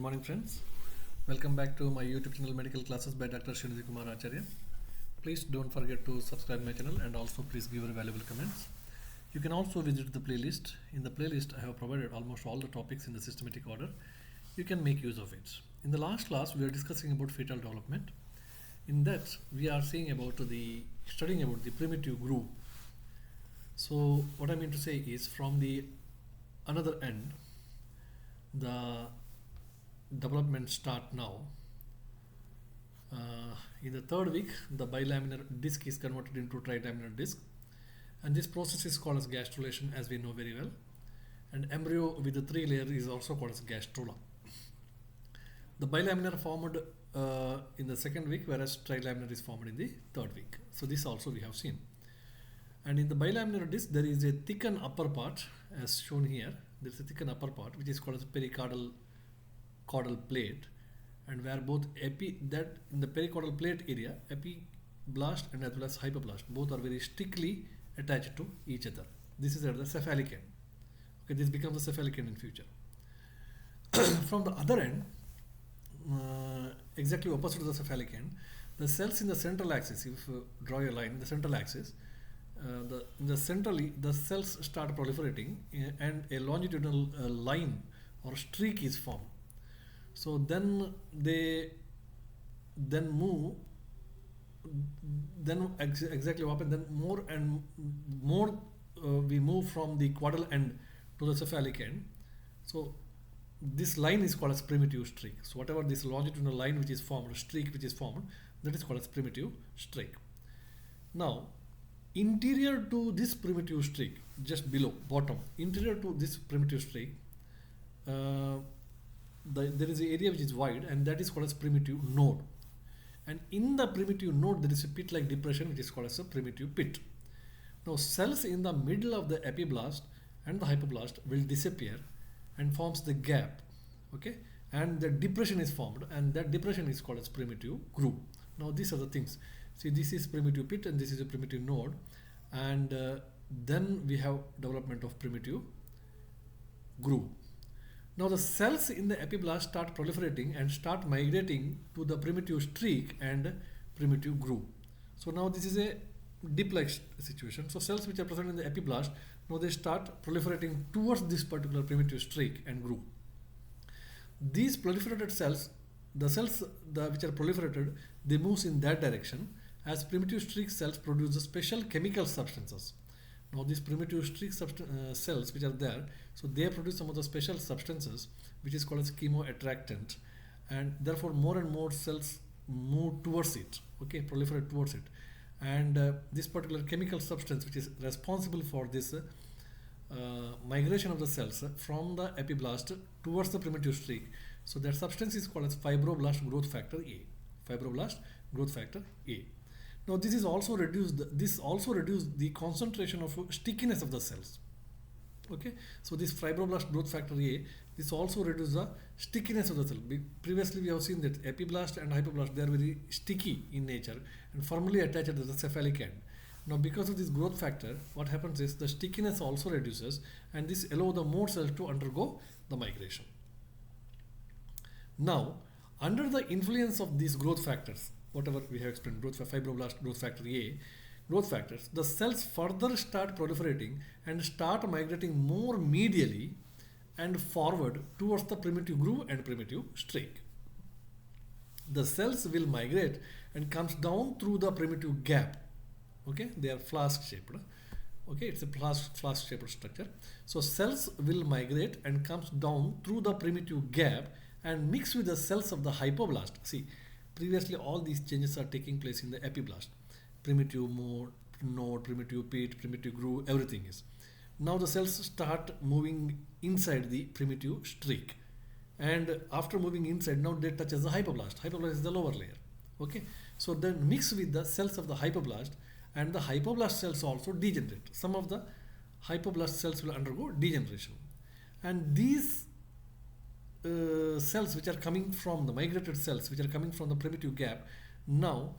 Good morning friends, welcome back to my YouTube channel Medical Classes by Dr. Srinidhi Kumar Acharya. Please don't forget to subscribe my channel and also please give your valuable comments. You can also visit the playlist. In the playlist I have provided almost all the topics in the systematic order. You can make use of it. In the last class we are discussing about fetal development. In that we are studying about the primitive group. So what I mean to say is from the another end the development start now. In the third week, the bilaminar disc is converted into trilaminar disc, and this process is called as gastrulation, as we know very well. And embryo with the three layer is also called as gastrula. The bilaminar formed in the second week, whereas trilaminar is formed in the third week. So this also we have seen. And in the bilaminar disc, there is a thickened upper part, as shown here. There is a thickened upper part, which is called as pericaudal plate, and where both that in the pericaudal plate area, epiblast and as well as hypoblast, both are very strictly attached to each other. This is at the cephalic end. Okay, this becomes the cephalic end in future. From the other end, exactly opposite to the cephalic end, the cells in the central axis, if you draw a line in the central axis, centrally the cells start proliferating and a longitudinal line or streak is formed. So then they move, exactly what happened, then more and more we move from the caudal end to the cephalic end. So this line is called as primitive streak. So whatever this longitudinal line which is formed, streak which is formed, that is called as primitive streak. Now interior to this primitive streak, just below, bottom, interior to this primitive streak, there is an area which is wide, and that is called as primitive node. And in the primitive node there is a pit-like depression which is called as a primitive pit. Now cells in the middle of the epiblast and the hypoblast will disappear and forms the gap, okay, and the depression is formed, and that depression is called as primitive groove. Now these are the things. See, this is primitive pit and this is a primitive node, and then we have development of primitive groove. Now the cells in the epiblast start proliferating and start migrating to the primitive streak and primitive groove. So now this is a dip-like situation. So cells which are present in the epiblast, now they start proliferating towards this particular primitive streak and groove. These proliferated cells, the cells which are proliferated, they move in that direction, as primitive streak cells produce the special chemical substances. Now these primitive streak cells which are there, so they produce some of the special substances which is called as chemoattractant, and therefore more and more cells move towards it, okay, proliferate towards it. And this particular chemical substance which is responsible for this migration of the cells from the epiblast towards the primitive streak, so that substance is called as fibroblast growth factor A. Fibroblast growth factor A. Now this is also reduced. This also reduces the concentration of stickiness of the cells. Okay, so this fibroblast growth factor A, this also reduces the stickiness of the cell. Previously we have seen that epiblast and hypoblast, they are very sticky in nature and firmly attached to the cephalic end. Now because of this growth factor, what happens is the stickiness also reduces, and this allows the more cells to undergo the migration. Now under the influence of these growth factors, whatever we have explained, fibroblast growth factor A, growth factors, the cells further start proliferating and start migrating more medially and forward towards the primitive groove and primitive streak. The cells will migrate and comes down through the primitive gap. Okay, they are flask shaped. Okay, it's a flask shaped structure. So cells will migrate and comes down through the primitive gap and mix with the cells of the hypoblast. See, previously all these changes are taking place in the epiblast. Primitive node, primitive pit, primitive groove, everything is. Now the cells start moving inside the primitive streak, and after moving inside, now they touch as the hypoblast. Hypoblast is the lower layer. Okay, so then mix with the cells of the hypoblast, and the hypoblast cells also degenerate. Some of the hypoblast cells will undergo degeneration, and these cells which are coming from the migrated cells which are coming from the primitive gap, now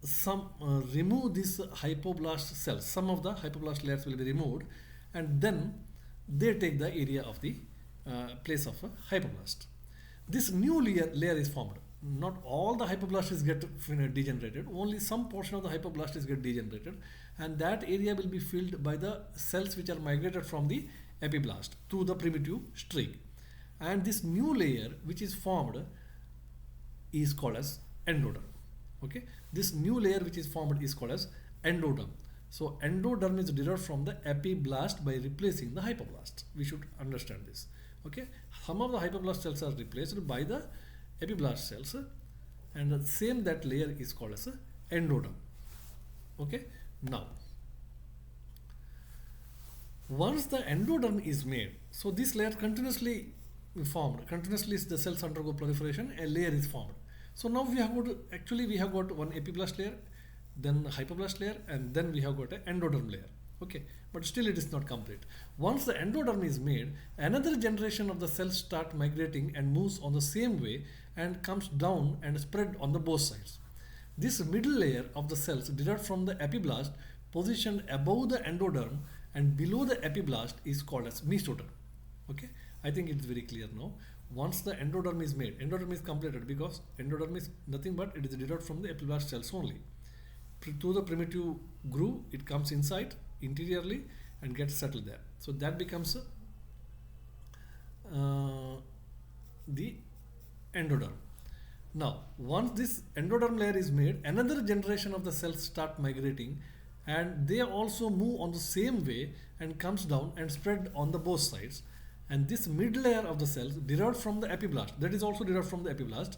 some remove these hypoblast cells. Some of the hypoblast layers will be removed, and then they take the area of the place of a hypoblast. this new layer is formed. Not all the hypoblasts get degenerated, only some portion of the hypoblasts get degenerated, and that area will be filled by the cells which are migrated from the epiblast through the primitive streak. And this new layer which is formed is called as endoderm. Okay, this new layer which is formed is called as endoderm. So endoderm is derived from the epiblast by replacing the hypoblast. We should understand this. Okay, some of the hypoblast cells are replaced by the epiblast cells, and the same that layer is called as endoderm. Okay, now once the endoderm is made, so this layer continuously formed, continuously the cells undergo proliferation, a layer is formed. So now we have got, actually we have got one epiblast layer, then hypoblast layer, and then we have got an endoderm layer. Okay, but still it is not complete. Once the endoderm is made, another generation of the cells start migrating and moves on the same way and comes down and spread on the both sides. This middle layer of the cells derived from the epiblast, positioned above the endoderm and below the epiblast, is called as mesoderm. Okay, I think it's very clear now. Once the endoderm is made, endoderm is completed, because endoderm is nothing but it is derived from the epiblast cells only. Through the primitive groove, it comes inside interiorly and gets settled there. So that becomes the endoderm. Now, once this endoderm layer is made, another generation of the cells start migrating, and they also move on the same way and comes down and spread on the both sides. And this mid layer of the cells derived from the epiblast, that is also derived from the epiblast,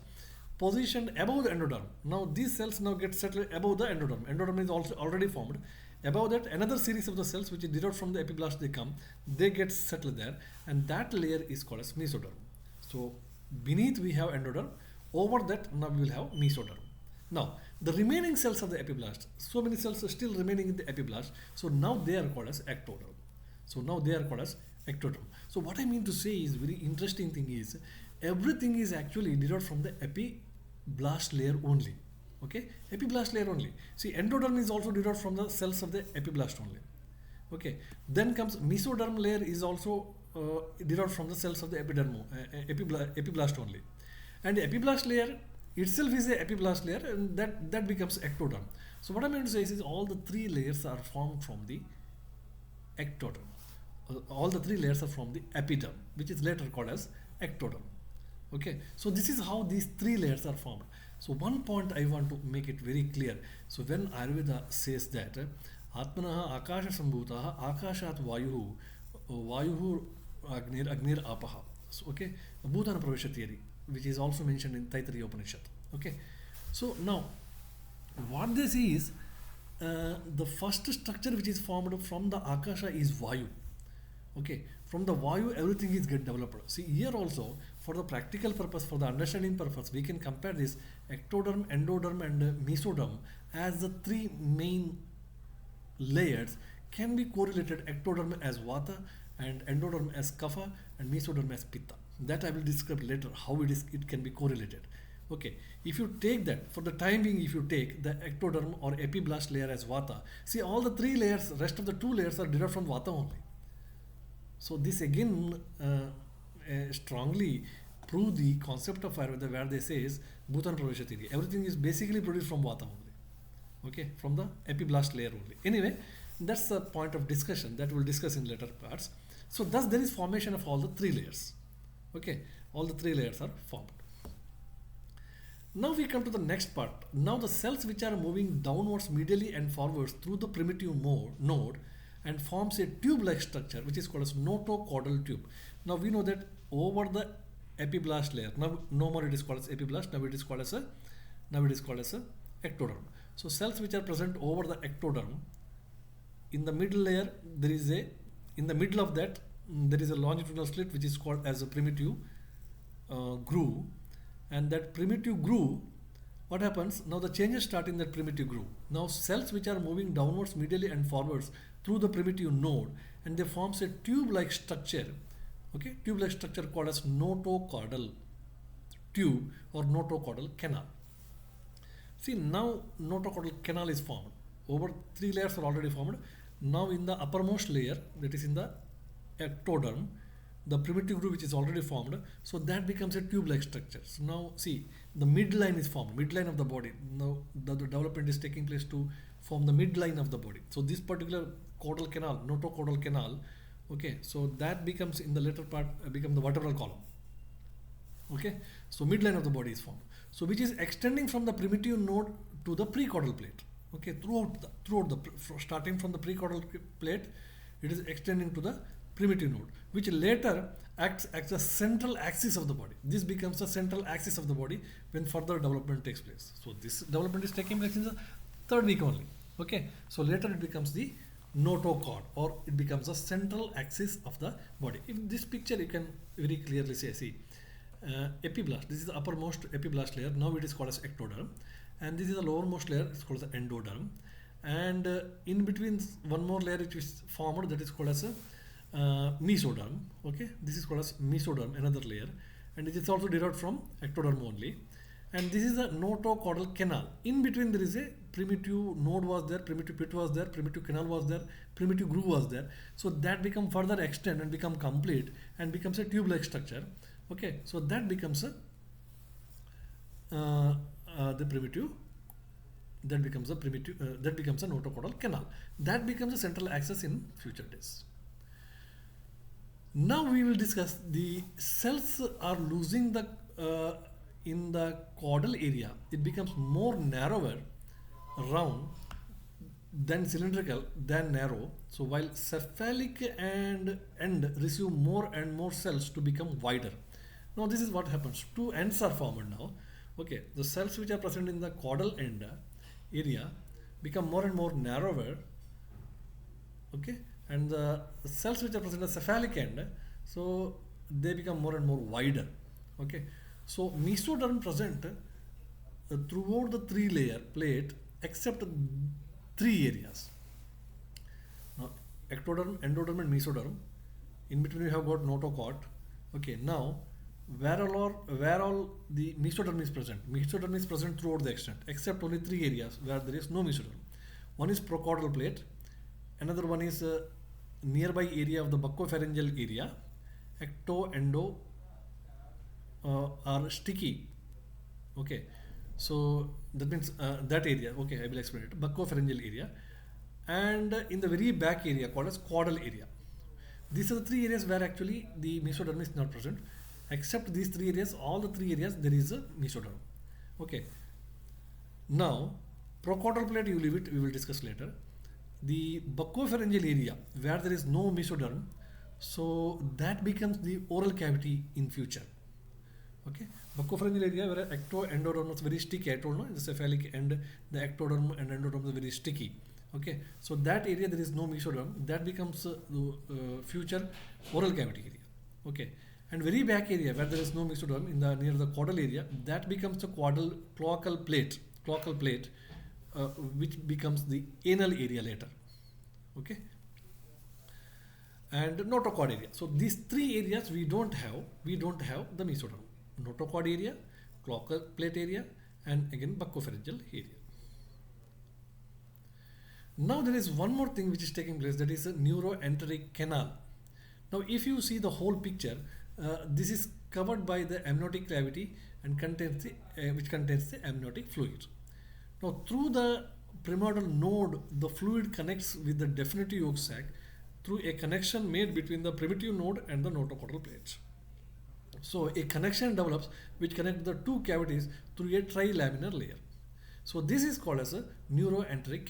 positioned above the endoderm. Now these cells now get settled above the endoderm. Endoderm is also already formed. Above that, another series of the cells which is derived from the epiblast, they get settled there, and that layer is called as mesoderm. So beneath we have endoderm, over that now we will have mesoderm. Now the remaining cells of the epiblast, so many cells are still remaining in the epiblast, so now they are called as ectoderm. So now they are called as ectoderm. So what I mean to say is, very interesting thing is, everything is actually derived from the epiblast layer only. Okay, epiblast layer only. See, endoderm is also derived from the cells of the epiblast only. Okay, then comes mesoderm layer is also derived from the cells of the epiblast only. And the epiblast layer itself is a epiblast layer, and that becomes ectoderm. So what I mean to say is all the three layers are formed from the ectoderm. All the three layers are from the epiderm, which is later called as ectoderm. Okay, so this is how these three layers are formed. So one point I want to make it very clear. So when Ayurveda says that Atmanaha Akasha Sambhutaha Akashat Vayuhu Agnir Apaha. So, okay, Bhutana Pravesha theory, which is also mentioned in Taittiriya Upanishad. Okay, so now what this is, the first structure which is formed from the Akasha is Vayu. Okay, from the Vayu everything is get developed. See, here also, for the practical purpose, for the understanding purpose, we can compare this ectoderm, endoderm and mesoderm as the three main layers can be correlated. Ectoderm as Vata, and endoderm as Kapha, and mesoderm as Pitta. That I will describe later how it can be correlated. Okay, if you take that, for the time being, if you take the ectoderm or epiblast layer as Vata, see, all the three layers, rest of the two layers are derived from Vata only. So this again strongly prove the concept of Ayurveda, where they say is Bhutan Pravesha theory. Everything is basically produced from Vata only. Okay, from the epiblast layer only. Anyway, that's the point of discussion that we'll discuss in later parts. So thus there is formation of all the three layers. Okay, all the three layers are formed. Now we come to the next part. Now the cells which are moving downwards, medially and forwards through the primitive node and forms a tube-like structure which is called as notocaudal tube. Now we know that over the epiblast layer, now no more it is called as epiblast, now it is called as a ectoderm. So cells which are present over the ectoderm, in the middle layer in the middle of that there is a longitudinal slit which is called as a primitive groove, and that primitive groove, what happens now, the changes start in that primitive groove. Now cells which are moving downwards, medially and forwards through the primitive node, and they forms a tube-like structure. Okay, tube-like structure called as notocaudal tube or notocaudal canal. See, now notocaudal canal is formed. Over three layers are already formed. Now in the uppermost layer, that is in the ectoderm, the primitive groove which is already formed, so that becomes a tube-like structure. So now see, the midline is formed, midline of the body. Now the development is taking place to form the midline of the body. So this particular caudal canal, notocaudal canal, okay, so that becomes in the later part become the vertebral column. Okay, so midline of the body is formed. So which is extending from the primitive node to the precaudal plate. Okay, starting from the precaudal plate, it is extending to the primitive node, which later acts as the central axis of the body. This becomes the central axis of the body when further development takes place. So this development is taking place in the third week only. Okay, so later it becomes the notochord, or it becomes the central axis of the body. In this picture, you can very clearly see epiblast. This is the uppermost epiblast layer. Now it is called as ectoderm, and this is the lowermost layer. It's called as endoderm, and in between one more layer which is formed, that is called as mesoderm. Okay, this is called as mesoderm, another layer, and it is also derived from ectoderm only. And this is a notocaudal canal. In between there is a primitive node was there, primitive pit was there, primitive canal was there, primitive groove was there. So that become further extend and become complete and becomes a tube-like structure. Okay, so that becomes a the primitive. That becomes a primitive. That becomes a notocaudal canal. That becomes a central axis in future days. Now we will discuss the cells are losing the in the caudal area. It becomes more narrower, round, than cylindrical, than narrow. So while cephalic and end receive more and more cells to become wider. Now this is what happens. Two ends are formed now. Okay, the cells which are present in the caudal end area become more and more narrower. Okay, and the cells which are present in the cephalic end, so they become more and more wider. Okay, so mesoderm present throughout the three layer plate except three areas. Now ectoderm, endoderm and mesoderm. In between we have got notochord. Okay, now where all the mesoderm is present. Mesoderm is present throughout the extent except only three areas where there is no mesoderm. One is procaudal plate, another one is nearby area of the buccopharyngeal area. Ecto, endo are sticky. Okay, so that means that area. Okay, I will explain it. Buccopharyngeal area, and in the very back area called as caudal area. These are the three areas where actually the mesoderm is not present. Except these three areas, all the three areas there is a mesoderm. Okay. Now, procaudal plate you leave it. We will discuss later. The buccopharyngeal area where there is no mesoderm, so that becomes the oral cavity in future. Okay, buccopharyngeal area where ecto endoderm is very sticky. I told you, the cephalic end, the ectoderm and endoderm is very sticky. Okay, so that area there is no mesoderm, that becomes the future oral cavity area. Okay, and very back area where there is no mesoderm in the near the caudal area, that becomes the cloacal plate, which becomes the anal area later. Okay, and notochord area. So these three areas we don't have the mesoderm. Notochord area, cloacal plate area, and again buccopharyngeal area. Now there is one more thing which is taking place, that is a neuroenteric canal. Now if you see the whole picture, this is covered by the amniotic cavity and contains which contains the amniotic fluid. Now through the primordial node, the fluid connects with the definitive yolk sac through a connection made between the primitive node and the notochordal plates. So a connection develops which connects the two cavities through a trilaminar layer. So this is called as a neuroenteric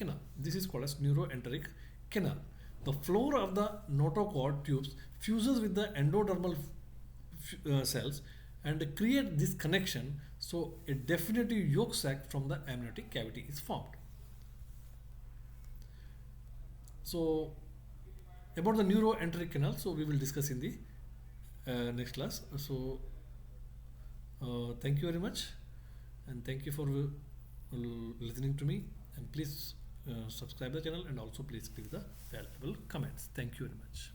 canal. The floor of the notochord tubes fuses with the endodermal cells and create this connection. So a definitive yolk sac from the amniotic cavity is formed. So about the neuroenteric canal, so we will discuss in the next class. So thank you very much, and thank you for listening to me, and please subscribe the channel, and also please leave the valuable comments. Thank you very much.